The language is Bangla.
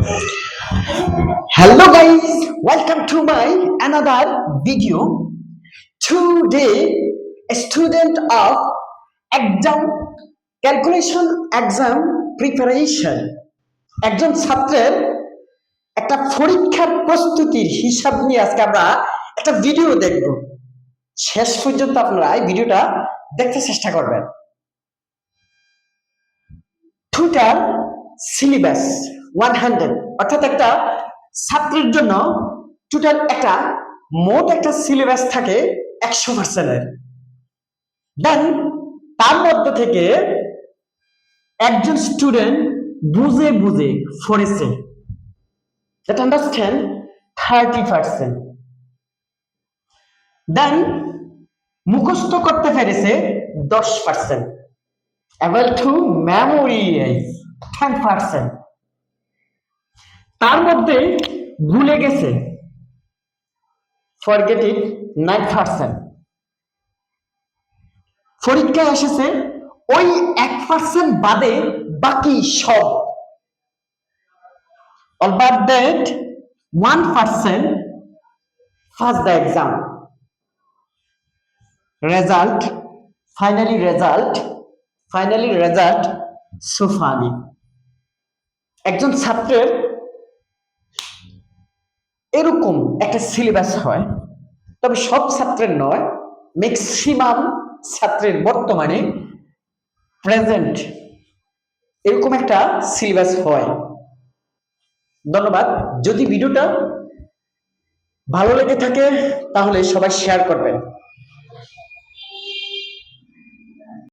Hello guys, welcome to my another video. Today, a student of exam calculation exam preparation একজন ছাত্রের একটা পরীক্ষার প্রস্তুতির হিসাব নিয়ে আজকে আমরা একটা ভিডিও দেখব। শেষ পর্যন্ত আপনারা এই ভিডিওটা দেখতে চেষ্টা করবেন। টোটাল সিলেবাস 100 অর্থাৎ একটা ছাত্রের জন্য টোটাল মোট একটা সিলেবাস থাকে 100% এর। দেন তার মধ্য থেকে একজন স্টুডেন্ট বুঝে বুঝে পড়েছে, that understand 30%, দেন মুখস্থ করতে পেরেছে 10%, able to memorize 10%, তার মধ্যে ভুলে গেছে forgetting 9%, পরীক্ষায় এসেছে ওই 1% বাদে বাকি সব, all but that 1% pass the exam. Finally result so funny. একজন ছাত্রের এরকম একটা সিলেবাস হয়, তবে সব ছাত্রের নয়, ম্যাক্সিমাম ছাত্রের বর্তমানে প্রেজেন্ট এরকম একটা সিলেবাস হয়। ধন্যবাদ। যদি ভিডিওটা ভালো লেগে থাকে তাহলে সবাই শেয়ার করবেন।